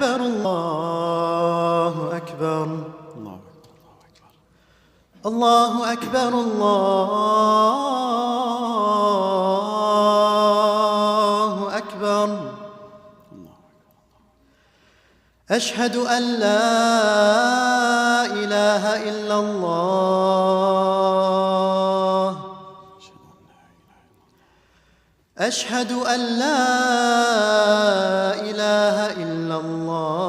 الله أكبر الله أكبر الله أكبر أشهد أن لا إله إلا الله أشهد أن لا إله إلا الله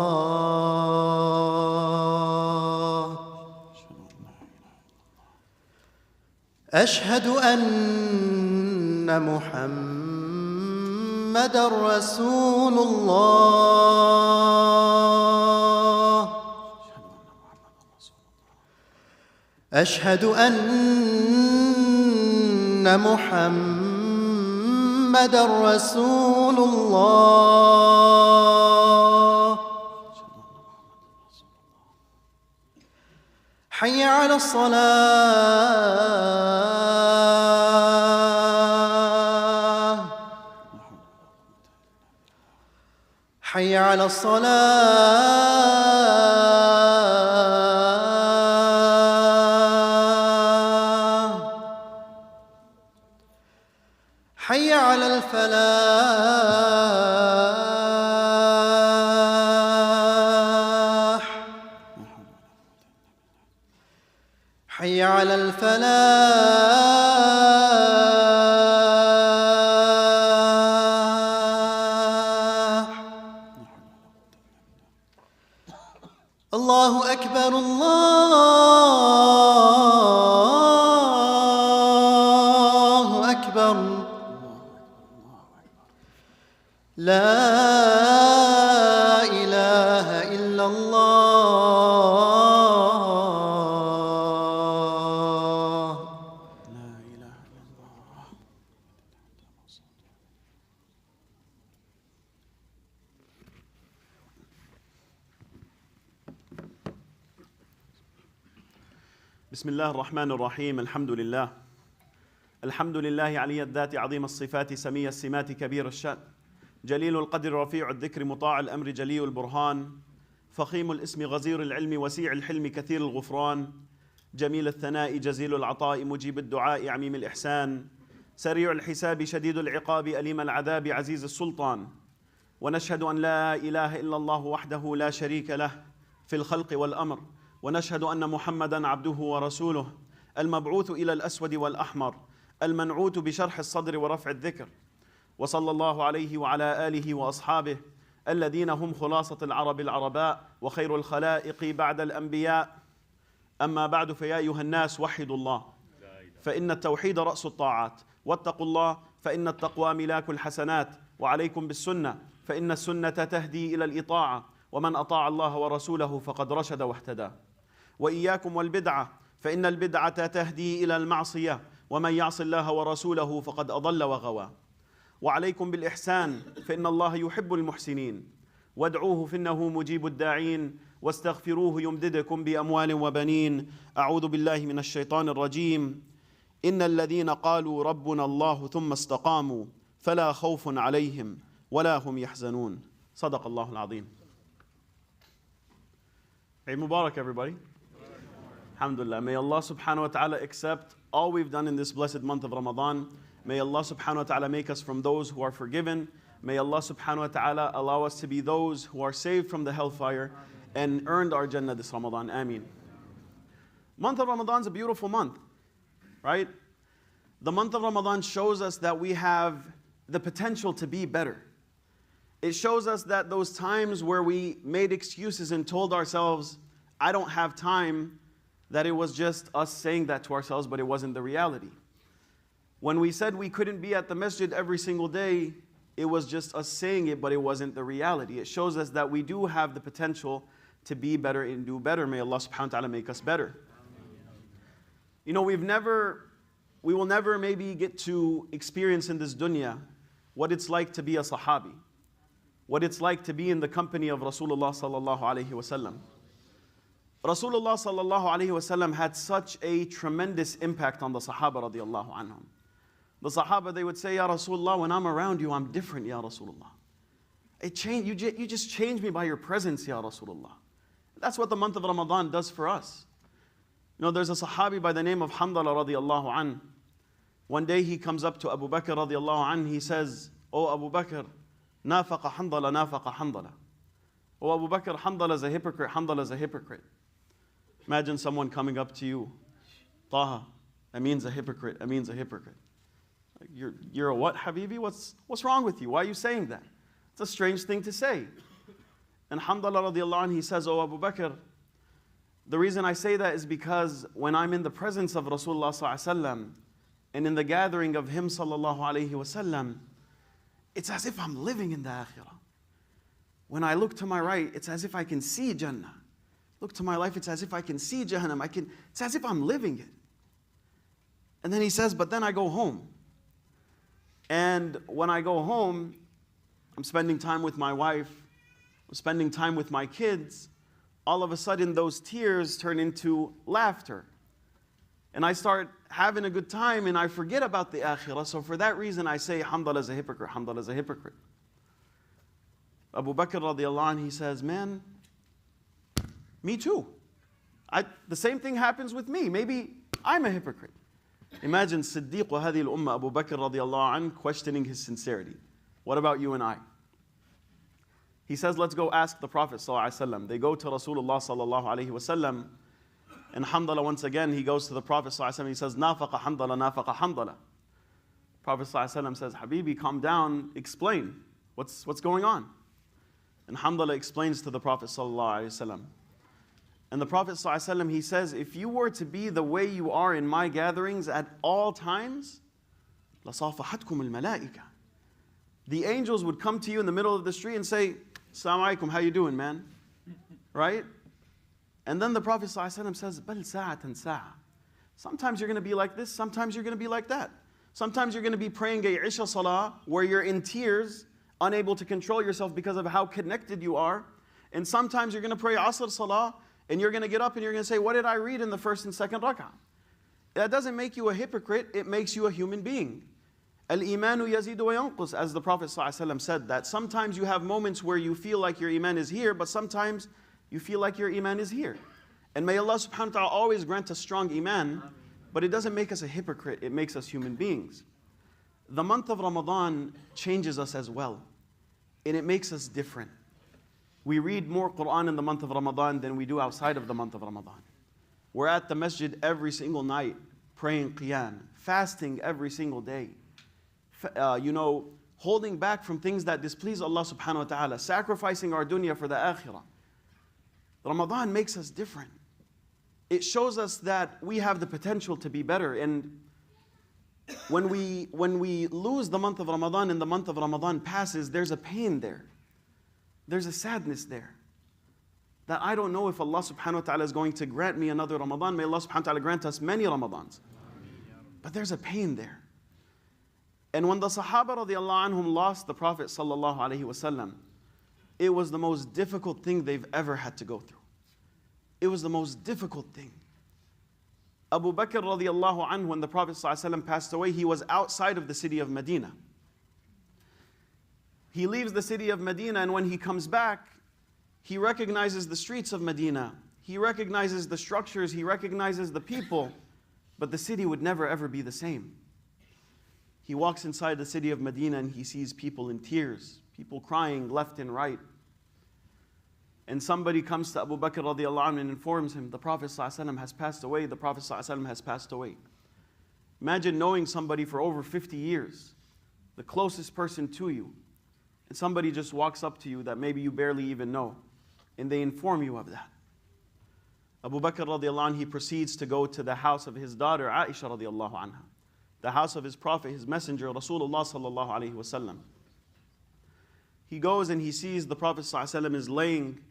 أشهد أن محمدًا رسول الله أشهد أن محمدًا رسول الله حي على الصلاة حي على الصلاة حي على الفلاح حي على الفلاح الله أكبر الله أكبر لا إله إلا الله لا إله إلا الله بسم الله الرحمن الرحيم. الحمد لله علي الذات عظيم الصفات سمي السمات كبير الشأن جليل القدر رفيع الذكر مطاع الأمر جلي البرهان فخيم الاسم غزير العلم وسيع الحلم كثير الغفران جميل الثناء جزيل العطاء مجيب الدعاء عميم الإحسان سريع الحساب شديد العقاب أليم العذاب عزيز السلطان ونشهد أن لا إله إلا الله وحده لا شريك له في الخلق والأمر ونشهد أن محمدًا عبده ورسوله المبعوث إلى الأسود والأحمر المنعوت بشرح الصدر ورفع الذكر وصلى الله عليه وعلى آله وأصحابه الذين هم خلاصة العرب العرباء وخير الخلائق بعد الأنبياء أما بعد فيا أيها الناس وحدوا الله فإن التوحيد رأس الطاعات واتقوا الله فإن التقوى ملاك الحسنات وعليكم بالسنة فإن السنة تهدي إلى الإطاعة ومن أطاع الله ورسوله فقد رشد واهتدى وإياكم والبدعة فإن البدعة تهدي إلى المعصية ومن يعص الله ورسوله فقد أضل وغوى وعليكم بالإحسان فإن الله يحب المحسنين وادعوه فإنه مجيب الداعين واستغفروه يمددكم بأموال وبنين أعوذ بالله من الشيطان الرجيم إن الذين قالوا ربنا الله ثم استقاموا فلا خوف عليهم ولا هم يحزنون صدق الله العظيم. Eid Mubarak, everybody. Alhamdulillah. May Allah subhanahu wa ta'ala accept all we've done in this blessed month of Ramadan. May Allah subhanahu wa ta'ala make us from those who are forgiven. May Allah subhanahu wa ta'ala allow us to be those who are saved from the hellfire and earned our Jannah this Ramadan. Ameen. Month of Ramadan is a beautiful month, right? The month of Ramadan shows us that we have the potential to be better. It shows us that those times where we made excuses and told ourselves, I don't have time, that it was just us saying that to ourselves, but it wasn't the reality. When we said we couldn't be at the masjid every single day, it was just us saying it, but it wasn't the reality. It shows us that we do have the potential to be better and do better. May Allah subhanahu wa ta'ala make us better. You know, we will never maybe get to experience in this dunya what it's like to be a sahabi, what it's like to be in the company of Rasulullah sallallahu alaihi wasallam. Rasulullah sallallahu alaihi wasallam had such a tremendous impact on the Sahaba radiallahu anhum. The Sahaba, they would say, Ya Rasulullah, when I'm around you, I'm different, Ya Rasulullah. You just changed me by your presence, Ya Rasulullah. That's what the month of Ramadan does for us. You know, there's a Sahabi by the name of Hamdala radiallahu an. One day he comes up to Abu Bakr radiallahu an. He says, "Oh Abu Bakr, nafaqa Hamdala, nafaqa Hamdala." Oh Abu Bakr, Hamdala is a hypocrite, Hamdala is a hypocrite. Imagine someone coming up to you, Taha, Ameen's a hypocrite, Ameen's a hypocrite. Like, you're a what, Habibi? What's wrong with you? Why are you saying that? It's a strange thing to say. And Hamdala radiallahu anh, he says, "Oh Abu Bakr, the reason I say that is because when I'm in the presence of Rasulullah sallallahu alaihi wasallam and in the gathering of him sallallahu alaihi wasallam, it's as if I'm living in the akhirah. When I look to my right, it's as if I can see Jannah. Look to my life, it's as if I can see Jahannam. It's as if I'm living it." And then he says, "But then I go home. And when I go home, I'm spending time with my wife, I'm spending time with my kids. All of a sudden, those tears turn into laughter. And I start having a good time and I forget about the akhirah. So for that reason, I say, Hamdala is a hypocrite, Hamdala is a hypocrite." Abu Bakr radiallahu anh, he says, "Man, me too. The same thing happens with me. Maybe I'm a hypocrite." Imagine Siddiq wa hadhi al-ummah, Abu Bakr radiallahu anh, questioning his sincerity. What about you and I? He says, "Let's go ask the Prophet sallallahu alaihi wasallam." They go to Rasulullah sallallahu alaihi wasallam, and Hamdala once again, he goes to the Prophet sallallahu alaihi wasallam. He says, "Nafaqa Hamdala, nafaqa Hamdala." Prophet sallallahu alaihi wasallam says, "Habibi, calm down, explain. What's going on?" And Hamdala explains to the Prophet sallallahu alaihi wasallam. And the Prophet ﷺ, he says, "If you were to be the way you are in my gatherings at all times, لَصَافَحَتْكُمُ الْمَلَائِكَةِ." The angels would come to you in the middle of the street and say, "Assalamu alaikum, how you doing, man?" Right? And then the Prophet ﷺ says, "Bal sa'atan sa'a." Sometimes you're going to be like this, sometimes you're going to be like that. Sometimes you're going to be praying a Isha Salah where you're in tears, unable to control yourself because of how connected you are. And sometimes you're going to pray Asr Salah, and you're going to get up and you're going to say, "What did I read in the first and second rak'ah?" That doesn't make you a hypocrite, it makes you a human being. Al-imanu yazidu wa yanqus, as the Prophet ﷺ said, that sometimes you have moments where you feel like your iman is here, but sometimes you feel like your iman is here. And may Allah subhanahu wa ta'ala always grant us strong iman, but it doesn't make us a hypocrite, it makes us human beings. The month of Ramadan changes us as well, and it makes us different. We read more Quran in the month of Ramadan than we do outside of the month of Ramadan. We're at the masjid every single night, praying qiyam, fasting every single day. Holding back from things that displease Allah subhanahu wa ta'ala, sacrificing our dunya for the akhirah. Ramadan makes us different. It shows us that we have the potential to be better. And when we lose the month of Ramadan and the month of Ramadan passes, there's a pain there. There's a sadness there. That I don't know if Allah subhanahu wa ta'ala is going to grant me another Ramadan. May Allah subhanahu wa ta'ala grant us many Ramadans. But there's a pain there. And when the Sahaba radiallahu anhum lost the Prophet sallallahu alaihi wasallam, it was the most difficult thing they've ever had to go through. It was the most difficult thing. Abu Bakr radiallahu anhu, when the Prophet sallallahu alaihi wasallam passed away, he was outside of the city of Medina. He leaves the city of Medina, and when he comes back, he recognizes the streets of Medina. He recognizes the structures, he recognizes the people, but the city would never ever be the same. He walks inside the city of Medina and he sees people in tears, people crying left and right. And somebody comes to Abu Bakr radiallahu anhu and informs him, the Prophet ﷺ has passed away, the Prophet ﷺ has passed away. Imagine knowing somebody for over 50 years, the closest person to you, and somebody just walks up to you that maybe you barely even know, and they inform you of that. Abu Bakr radiallahu anhu, he proceeds to go to the house of his daughter Aisha radiallahu anha, the house of his Prophet, his messenger, Rasulullah sallallahu alaihi wasallam. He goes and he sees the Prophet ﷺ is laying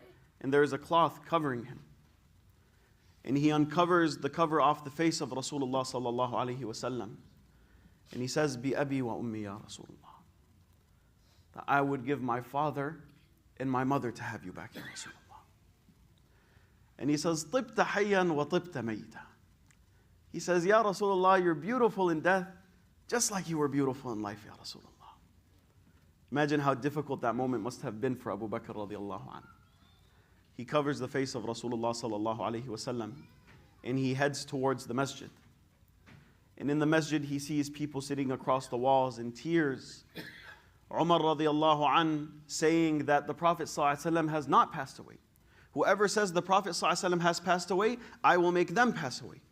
and there is a cloth covering him. And he uncovers the cover off the face of Rasulullah sallallahu alaihi wasallam. And he says, "Bi abi wa ummi ya Rasulullah." That I would give my father and my mother to have you back here, Rasulullah. And he says, "Tibta hayyan wa tibta mayta." He says, "Ya Rasulullah, you're beautiful in death, just like you were beautiful in life, Ya Rasulullah." Imagine how difficult that moment must have been for Abu Bakr radiallahu anhu. He covers the face of Rasulullah sallallahu alayhi wasallam and he heads towards the masjid. And in the masjid he sees people sitting across the walls in tears. Umar radiallahu anhu saying that the Prophet sallallahu alayhi wasallam has not passed away. Whoever says the Prophet ﷺ has passed away, I will make them pass away.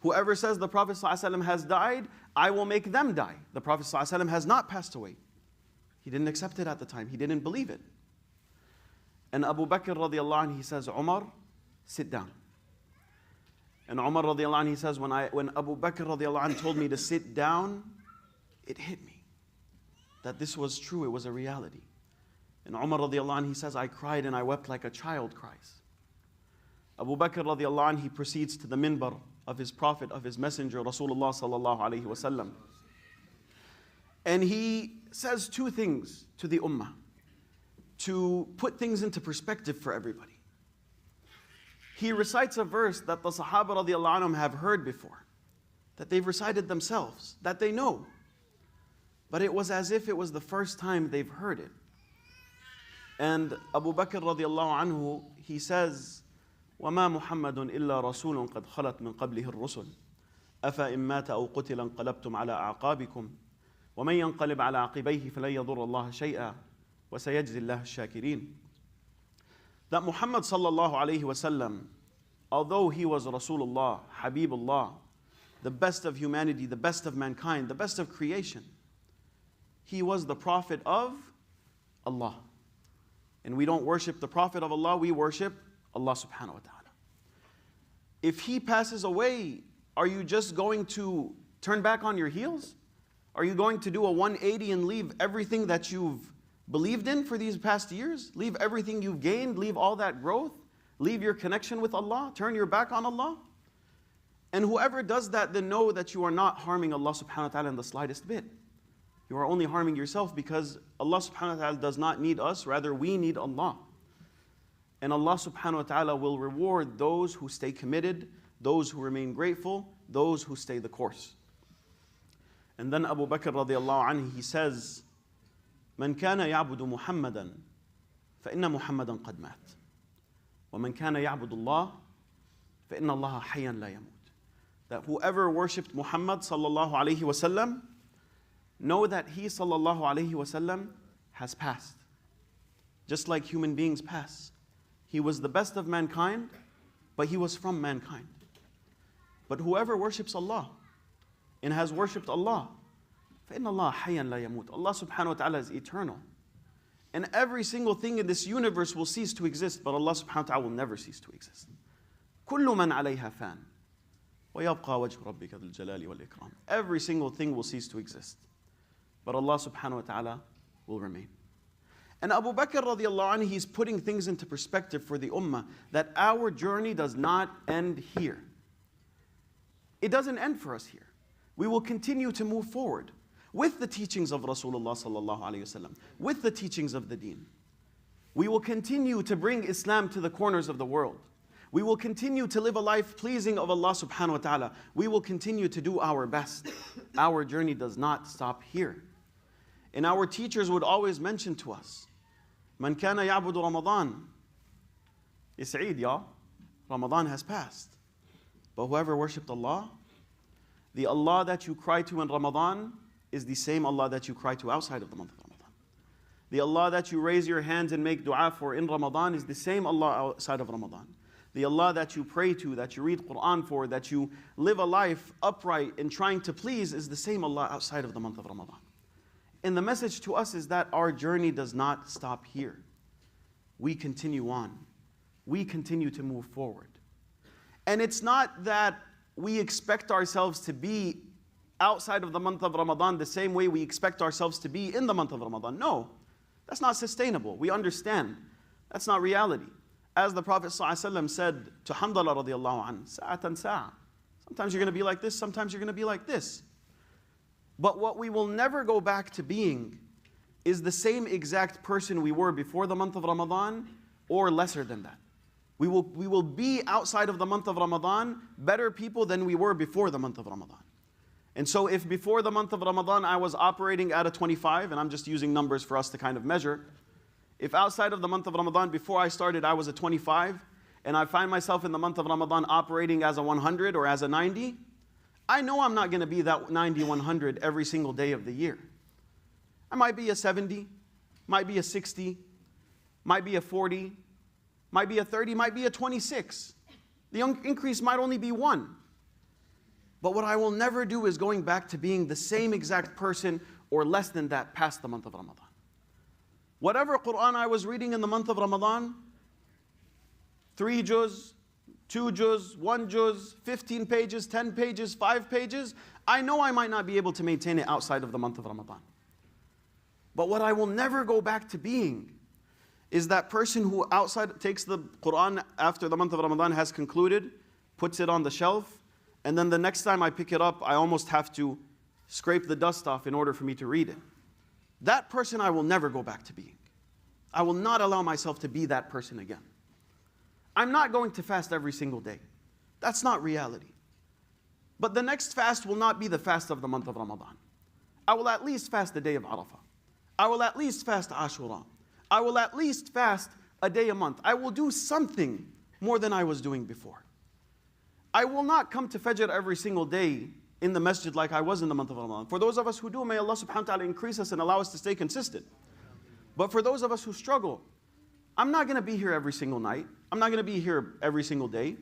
Whoever says the Prophet ﷺ has died, I will make them die. The Prophet ﷺ has not passed away. He didn't accept it at the time. He didn't believe it. And Abu Bakr radiallahu anh, he says, Umar, sit down. And Umar radiallahu anh, he says, when Abu Bakr radiallahu anh told me to sit down, it hit me that this was true, it was a reality. And Umar radiallahu anh, he says, I cried and I wept like a child cries. Abu Bakr radiallahu anh, he proceeds to the minbar of his Prophet, of his Messenger, Rasulullah sallallahu alayhi wasallam. And he says two things to the ummah to put things into perspective for everybody. He recites a verse that the Sahaba radiallahu anhum have heard before, that they've recited themselves, that they know. But it was as if it was the first time they've heard it. And Abu Bakr radiallahu anhu, he says, وَمَا مُحَمَّدٌ إِلَّا رَسُولٌ قَدْ خَلَتْ مِنْ قَبْلِهِ الرُّسُلُ أَفَإِن مَّاتَ أَوْ قُتِلَ انقَلَبْتُمْ عَلَىٰ أَعْقَابِكُمْ وَمَنْ يَنْقَلِبْ عَلَىٰ عَقِبَيْهِ فَلَنْ يَضُرَّ اللَّهَ شَيْئًا وَسَيَجْزِي اللَّهُ الشَّاكِرِينَ. That Muhammad sallallahu alayhi wasallam, although he was Rasulullah, Habibullah, the best of humanity, the best of mankind, the best of creation, he was the Prophet of Allah. And we don't worship the Prophet of Allah, we worship Allah subhanahu wa ta'ala. If he passes away, are you just going to turn back on your heels? Are you going to do a 180 and leave everything that you've believed in for these past years? Leave everything you've gained, leave all that growth, leave your connection with Allah, turn your back on Allah? And whoever does that, then know that you are not harming Allah subhanahu wa ta'ala in the slightest bit. You are only harming yourself because Allah subhanahu wa ta'ala does not need us, rather we need Allah. And Allah subhanahu wa ta'ala will reward those who stay committed, those who remain grateful, those who stay the course. And then Abu Bakr radiallahu anhu, he says, من كان يعبد محمدا فإن محمدا قد مات ومن كان يعبد الله فإن الله حيا لا يموت. That whoever worshipped Muhammad sallallahu alayhi wasallam, know that he sallallahu alayhi wasallam has passed. Just like human beings pass. He was the best of mankind, but he was from mankind. But whoever worships Allah and has worshipped Allah, فَإِنَّ اللَّهَ حَيًّا لَا يَمُوتُ. Allah subhanahu wa ta'ala is eternal. And every single thing in this universe will cease to exist, but Allah subhanahu wa ta'ala will never cease to exist. كُلُّ مَنْ عَلَيْهَا فَانٍ وَيَبْقَى وَجْهُ رَبِّكَ ذُو الْجَلَالِ وَالْإِكْرَامِ. Every single thing will cease to exist, but Allah subhanahu wa ta'ala will remain. And Abu Bakr radiallahu anhu, he's putting things into perspective for the ummah, that our journey does not end here. It doesn't end for us here. We will continue to move forward with the teachings of Rasulullah sallallahu alayhi wasallam, with the teachings of the deen. We will continue to bring Islam to the corners of the world. We will continue to live a life pleasing of Allah subhanahu wa ta'ala. We will continue to do our best. Our journey does not stop here. And our teachers would always mention to us, Man kana ya'budu Ramadan. It's Eid, y'all. Ramadan has passed. But whoever worshipped Allah, the Allah that you cry to in Ramadan is the same Allah that you cry to outside of the month of Ramadan. The Allah that you raise your hands and make dua for in Ramadan is the same Allah outside of Ramadan. The Allah that you pray to, that you read Quran for, that you live a life upright and trying to please is the same Allah outside of the month of Ramadan. And the message to us is that our journey does not stop here. We continue on. We continue to move forward. And it's not that we expect ourselves to be outside of the month of Ramadan the same way we expect ourselves to be in the month of Ramadan. No, that's not sustainable. We understand. That's not reality. As the Prophet ﷺ said to Hamdallah radiallahu anhu, sa'atan sa'a. Sometimes you're going to be like this, sometimes you're going to be like this. But what we will never go back to being is the same exact person we were before the month of Ramadan or lesser than that. We will be outside of the month of Ramadan better people than we were before the month of Ramadan. And so if before the month of Ramadan I was operating at a 25, and I'm just using numbers for us to kind of measure, if outside of the month of Ramadan before I started I was a 25, and I find myself in the month of Ramadan operating as a 100 or as a 90, I know I'm not going to be that 90, 100 every single day of the year. I might be a 70, might be a 60, might be a 40, might be a 30, might be a 26. The increase might only be 1. But what I will never do is going back to being the same exact person or less than that past the month of Ramadan. Whatever Quran I was reading in the month of Ramadan, 3 juz, 2 juz, 1 juz, 15 pages, 10 pages, 5 pages, I know I might not be able to maintain it outside of the month of Ramadan. But what I will never go back to being is that person who outside takes the Quran after the month of Ramadan has concluded, puts it on the shelf, and then the next time I pick it up, I almost have to scrape the dust off in order for me to read it. That person I will never go back to being. I will not allow myself to be that person again. I'm not going to fast every single day. That's not reality. But the next fast will not be the fast of the month of Ramadan. I will at least fast the day of Arafah. I will at least fast Ashura. I will at least fast a day a month. I will do something more than I was doing before. I will not come to Fajr every single day in the masjid like I was in the month of Ramadan. For those of us who do, may Allah subhanahu wa ta'ala increase us and allow us to stay consistent. But for those of us who struggle, I'm not going to be here every single night. I'm not going to be here every single day.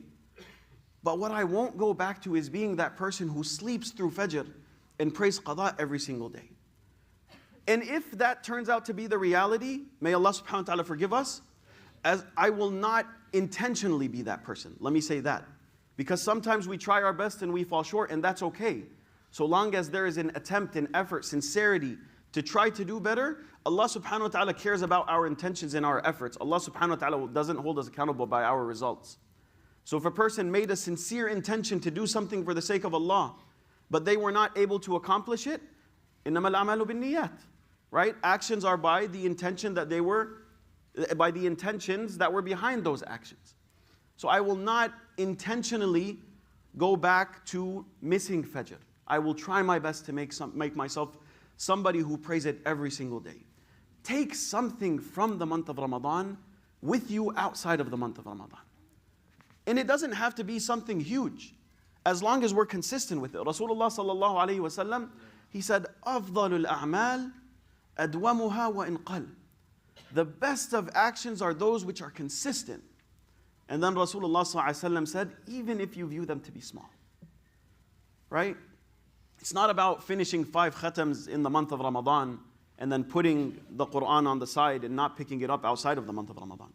But what I won't go back to is being that person who sleeps through Fajr and prays Qada every single day. And if that turns out to be the reality, may Allah subhanahu wa ta'ala forgive us, as I will not intentionally be that person. Let me say that. Because sometimes we try our best and we fall short, and that's okay. So long as there is an attempt, an effort, sincerity to try to do better, Allah subhanahu wa ta'ala cares about our intentions and our efforts. Allah subhanahu wa ta'ala doesn't hold us accountable by our results. So if a person made a sincere intention to do something for the sake of Allah, but they were not able to accomplish it, إِنَّمَا الْأَعْمَالُ بِالنِّيَّاتِ. Right? Actions are by the intention that they were, by the intentions that were behind those actions. So I will not intentionally go back to missing Fajr. I will try my best to make myself somebody who prays it every single day. Take something from the month of Ramadan with you outside of the month of Ramadan. And it doesn't have to be something huge, as long as we're consistent with it. Rasulullah sallallahu alayhi wa sallam, he said, أَفْضَلُ الْأَعْمَالِ أَدْوَمُهَا وَإِنْ قَلَّ. The best of actions are those which are consistent. And then Rasulullah sallallahu alayhi wa sallam said, even if you view them to be small. Right? It's not about finishing 5 khatams in the month of Ramadan and then putting the Quran on the side and not picking it up outside of the month of Ramadan.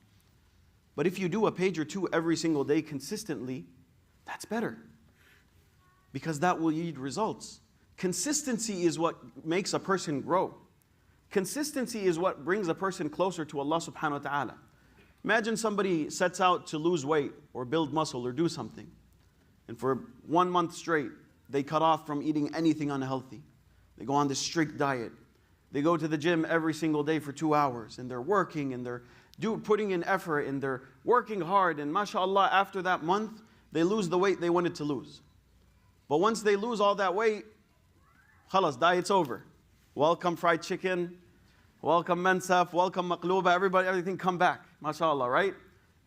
But if you do a page or 2 every single day consistently, that's better. Because that will yield results. Consistency is what makes a person grow. Consistency is what brings a person closer to Allah subhanahu wa ta'ala. Imagine somebody sets out to lose weight or build muscle or do something. And for 1 month straight, they cut off from eating anything unhealthy. They go on this strict diet. They go to the gym every single day for 2 hours. And they're working and they're putting in effort and they're working hard. And mashallah, after that month, they lose the weight they wanted to lose. But once they lose all that weight, khalas, diet's over. Welcome fried chicken, welcome mensaf, welcome maqluba, everything come back, mashallah, right?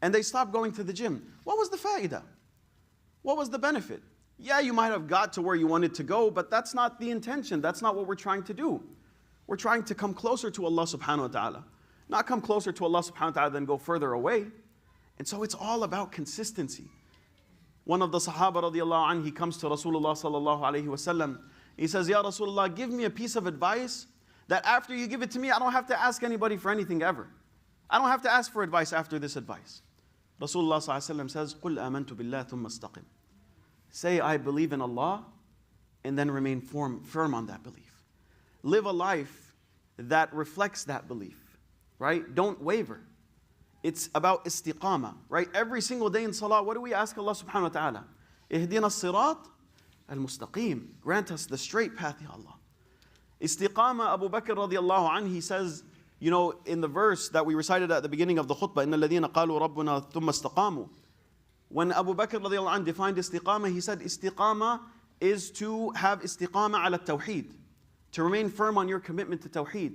And they stop going to the gym. What was the fa'idah? What was the benefit? Yeah, you might have got to where you wanted to go, but that's not the intention. That's not what we're trying to do. We're trying to come closer to Allah subhanahu wa ta'ala. Not come closer to Allah subhanahu wa ta'ala, then go further away. And so it's all about consistency. One of the Sahaba radiallahu anhu, he comes to Rasulullah sallallahu alayhi wa sallam. He says, Ya Rasulullah, give me a piece of advice that after you give it to me, I don't have to ask anybody for anything ever. I don't have to ask for advice after this advice. Rasulullah sallallahu alayhi wa sallam says, قُلْ آمَنْتُ بِاللَّهِ ثُمَّ اسْتَقِمْ. Say, I believe in Allah, and then remain firm on that belief. Live a life that reflects that belief, right? Don't waver. It's about istiqamah, right? Every single day in salah, what do we ask Allah subhanahu wa ta'ala? Ihdina as-sirat al-mustaqim. Grant us the straight path, Ya Allah. Istiqamah, Abu Bakr radiallahu anhu, he says, you know, in the verse that we recited at the beginning of the khutbah, إِنَّ الَّذِينَ قَالُوا رَبُّنَا ثُمَّ اسْتَقَامُوا. When Abu Bakr radiallahu anhu defined istiqamah, he said, istiqamah is to have istiqamah ala tawheed, to remain firm on your commitment to tawheed.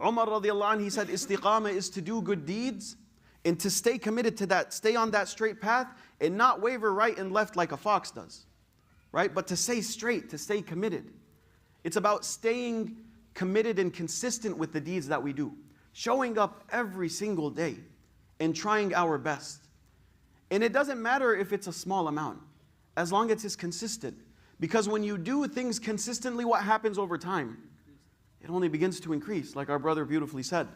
Umar radiallahu anhu, he said istiqamah is to do good deeds and to stay committed to that, stay on that straight path and not waver right and left like a fox does, right? But to stay straight, to stay committed. It's about staying committed and consistent with the deeds that we do, showing up every single day and trying our best. And it doesn't matter if it's a small amount, as long as it's consistent. Because when you do things consistently, what happens over time? It only begins to increase, like our brother beautifully said.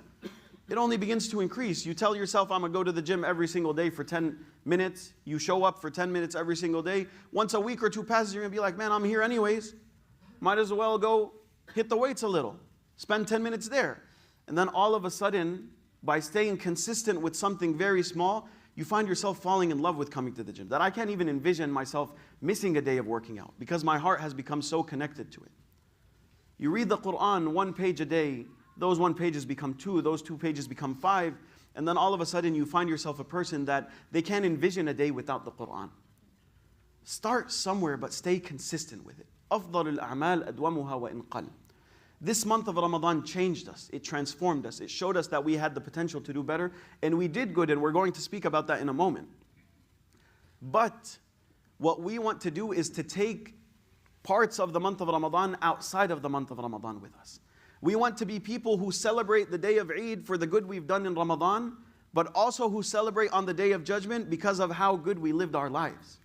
It only begins to increase. You tell yourself, I'm going to go to the gym every single day for 10 minutes. You show up for 10 minutes every single day. Once a week or two passes, you're going to be like, man, I'm here anyways. Might as well go hit the weights a little. Spend 10 minutes there. And then all of a sudden, by staying consistent with something very small, you find yourself falling in love with coming to the gym. That I can't even envision myself missing a day of working out because my heart has become so connected to it. You read the Quran 1 page a day, those 1 pages become 2, those 2 pages become 5, and then all of a sudden you find yourself a person that they can't envision a day without the Quran. Start somewhere, but stay consistent with it. أفضل الأعمال أدومها وإن قل. This month of Ramadan changed us. It transformed us. It showed us that we had the potential to do better, and we did good, and we're going to speak about that in a moment. But what we want to do is to take parts of the month of Ramadan outside of the month of Ramadan with us. We want to be people who celebrate the day of Eid for the good we've done in Ramadan, but also who celebrate on the day of judgment because of how good we lived our lives.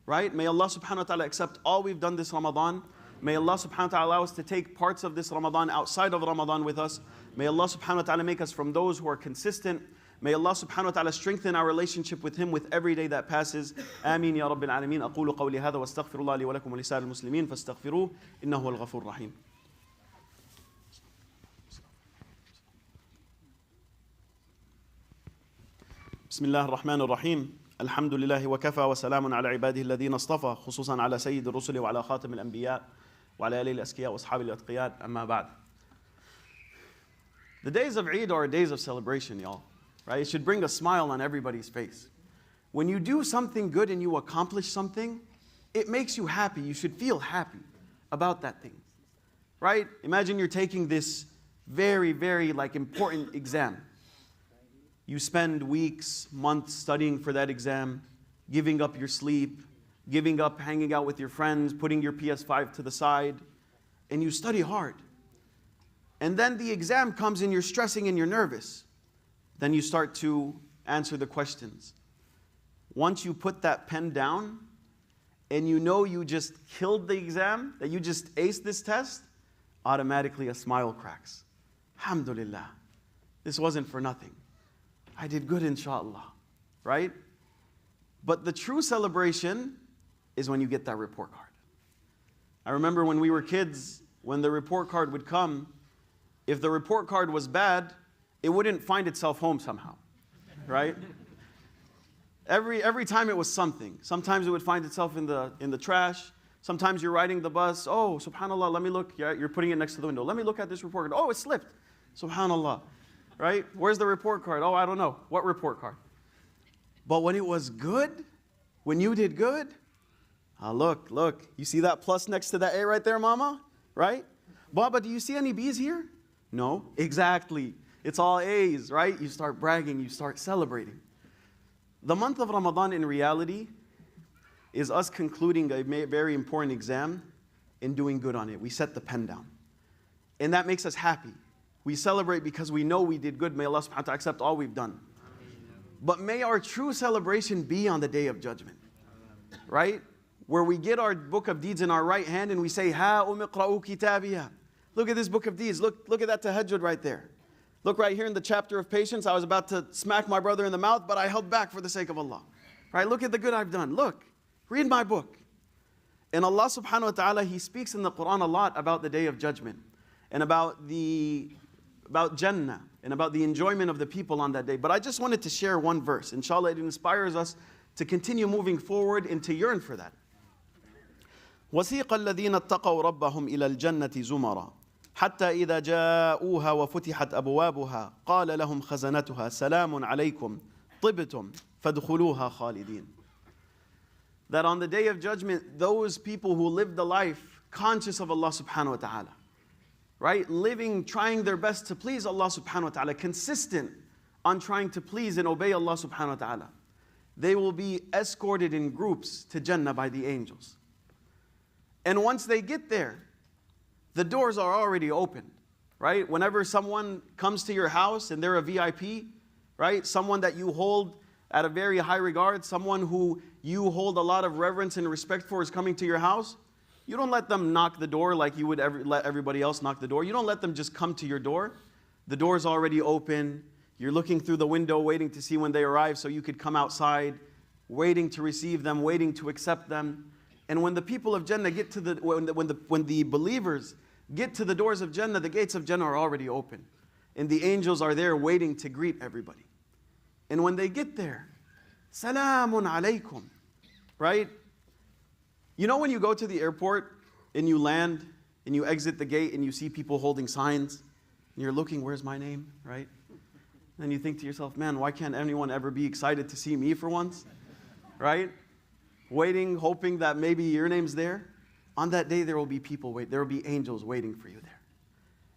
Right? May Allah subhanahu wa ta'ala accept all we've done this Ramadan. May Allah subhanahu wa ta'ala allow us to take parts of this Ramadan outside of Ramadan with us. May Allah subhanahu wa ta'ala make us from those who are consistent. May Allah subhanahu wa ta'ala strengthen our relationship with Him with every day that passes. Ameen ya Rabbil Alameen. أقول قولي هذا واستغفر الله لي ولكم ولسائر المسلمين فاستغفروه إنه هو الغفور الرحيم. بسم الله الرحمن الرحيم. الحمد لله وكفى وسلام على عباده الذين اصطفى خصوصا على سيد الرسل وعلى خاتم الأنبياء وعلى آله الأزكياء وأصحابه الأتقياء أما بعد. The days of Eid are days of celebration, y'all. Right? It should bring a smile on everybody's face. When you do something good and you accomplish something, it makes you happy. You should feel happy about that thing. Right? Imagine you're taking this very, very important exam. You spend weeks, months studying for that exam, giving up your sleep, giving up hanging out with your friends, putting your PS5 to the side, and you study hard. And then the exam comes and you're stressing and you're nervous. Then you start to answer the questions. Once you put that pen down and you know you just killed the exam, that you just aced this test, automatically a smile cracks. Alhamdulillah, this wasn't for nothing. I did good, inshallah, right? But the true celebration is when you get that report card. I remember when we were kids, when the report card would come, if the report card was bad, it wouldn't find itself home somehow, right? Every time it was something. Sometimes it would find itself in the trash. Sometimes you're riding the bus. Oh, subhanallah, let me look. You're putting it next to the window. Let me look at this report card. Oh, it slipped. Subhanallah. Right? Where's the report card? Oh, I don't know. What report card? But when it was good, when you did good, look. You see that plus next to that A right there, mama? Right? Baba, do you see any B's here? No. Exactly. It's all A's, right? You start bragging. You start celebrating. The month of Ramadan in reality is us concluding a very important exam and doing good on it. We set the pen down. And that makes us happy. We celebrate because we know we did good. May Allah subhanahu wa ta'ala accept all we've done. But may our true celebration be on the day of judgment. Right? Where we get our book of deeds in our right hand and we say, Ha umiqra'u kitabiyah. Look at this book of deeds. Look at that tahajjud right there. Look right here in the chapter of patience. I was about to smack my brother in the mouth, but I held back for the sake of Allah. Right? Look at the good I've done. Look. Read my book. And Allah subhanahu wa ta'ala, He speaks in the Quran a lot about the day of judgment and about Jannah and about the enjoyment of the people on that day. But I just wanted to share one verse. Inshallah, it inspires us to continue moving forward and to yearn for that. وَسِيقَ الَّذِينَ اتَّقَوْا رَبَّهُمْ إِلَى الْجَنَّةِ زُمَرًا حَتَّى إِذَا جَاءُوهَا وَفُتِحَتْ أَبْوَابُهَا قَالَ لَهُمْ خَزَنَتُهَا سَلَامٌ عَلَيْكُمْ طِبْتُمْ فَادْخُلُوهَا خَالِدِينَ. that on the day of judgment, those people who live the life conscious of Allah subhanahu wa ta'ala, right? Living, trying their best to please Allah subhanahu wa ta'ala, consistent on trying to please and obey Allah subhanahu wa ta'ala, they will be escorted in groups to Jannah by the angels. And once they get there, the doors are already open, right? Whenever someone comes to your house and they're a VIP, right? Someone that you hold at a very high regard, someone who you hold a lot of reverence and respect for is coming to your house, you don't let them knock the door like you would let everybody else knock the door. You don't let them just come to your door. The door's already open. You're looking through the window waiting to see when they arrive so you could come outside, waiting to receive them, waiting to accept them. And when the people of Jannah get to when the believers get to the doors of Jannah, the gates of Jannah are already open. And the angels are there waiting to greet everybody. And when they get there, Salamun alaykum, right? You know when you go to the airport and you land and you exit the gate and you see people holding signs and you're looking, where's my name, right? And you think to yourself, man, why can't anyone ever be excited to see me for once, right? Waiting, hoping that maybe your name's there. On that day, there will be people there will be angels waiting for you there.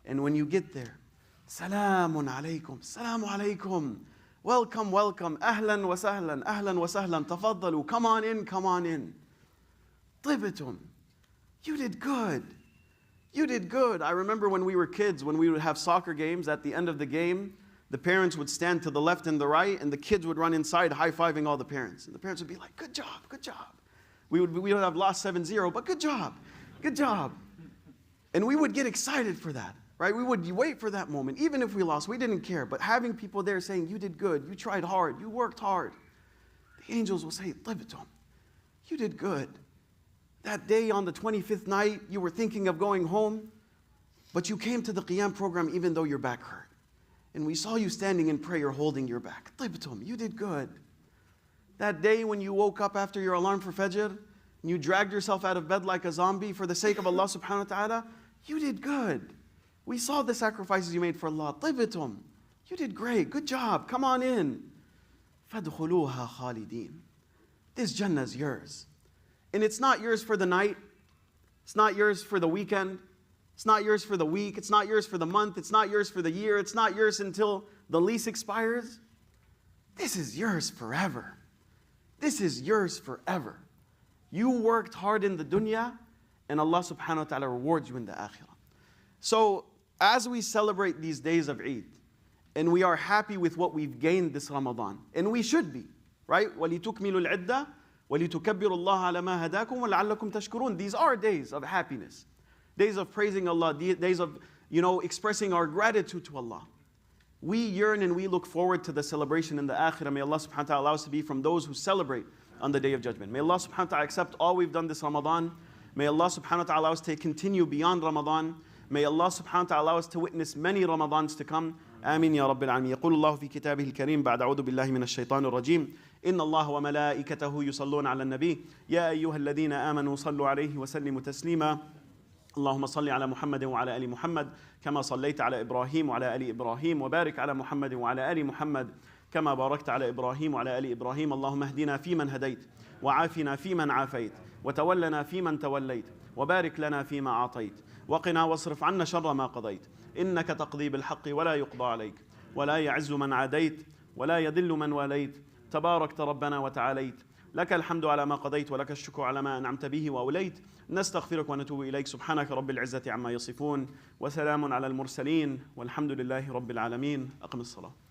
And when you get there, Salamun alaykum, Salamu alaykum. Welcome, welcome. Ahlan wa sahlan, tafaddalu. Come on in, come on in. Tibitum. You did good. You did good. I remember when we were kids, when we would have soccer games, at the end of the game, the parents would stand to the left and the right, and the kids would run inside high-fiving all the parents. And the parents would be like, good job, good job. We would have lost 7-0, but good job, good job. And we would get excited for that, right? We would wait for that moment. Even if we lost, we didn't care. But having people there saying, you did good, you tried hard, you worked hard. The angels will say, Tibitum, you did good. That day on the 25th night, you were thinking of going home, but you came to the Qiyam program even though your back hurt. And we saw you standing in prayer holding your back. Tibitum, you did good. That day when you woke up after your alarm for Fajr, and you dragged yourself out of bed like a zombie for the sake of Allah subhanahu wa ta'ala, you did good. We saw the sacrifices you made for Allah. Tibitum, you did great, good job, come on in. فَادْخُلُوهَا خَالِدِينَ. This Jannah is yours. And it's not yours for the night, it's not yours for the weekend, it's not yours for the week, it's not yours for the month, it's not yours for the year, it's not yours until the lease expires. This is yours forever. This is yours forever. You worked hard in the dunya, and Allah subhanahu wa ta'ala rewards you in the akhirah. So, as we celebrate these days of Eid, and we are happy with what we've gained this Ramadan, and we should be, right? وَلِتُكْمِلُوا الْعِدَّةَ وَلِتُكَبِّرُوا اللَّهَ عَلَى مَا هَدَاكُمْ وَلَعَلَّكُمْ تَشْكُرُونَ. These are days of happiness, days of praising Allah, days of, expressing our gratitude to Allah. We yearn and we look forward to the celebration in the akhirah. May Allah subhanahu wa ta'ala allow us to be from those who celebrate on the day of judgment. May Allah subhanahu wa ta'ala accept all we've done this Ramadan. May Allah subhanahu wa ta'ala allow us to continue beyond Ramadan. May Allah subhanahu wa ta'ala allow us to witness many Ramadans to come. آمين يا رب العالمين. يقول الله في كتابه الكريم بعد أعوذ بالله من الشيطان الرجيم إن الله وملائكته يصلون على النبي يا أيها الذين آمنوا صلوا عليه وسلموا تسليما اللهم صل على محمد وعلى آل محمد كما صليت على إبراهيم وعلى آل إبراهيم وبارك على محمد وعلى آل محمد كما باركت على إبراهيم وعلى آل إبراهيم اللهم اهدنا فيمن هديت وعافنا فيمن عافيت وتولنا فيمن توليت وبارك لنا فيما أعطيت وقنا واصرف عنا شر ما قضيت إنك تقضي بالحق ولا يقضى عليك ولا يعز من عاديت ولا يذل من واليت تباركت ربنا وتعاليت لك الحمد على ما قضيت ولك الشكر على ما أنعمت به وأوليت نستغفرك ونتوب إليك سبحانك رب العزة عما يصفون وسلام على المرسلين والحمد لله رب العالمين أقم الصلاة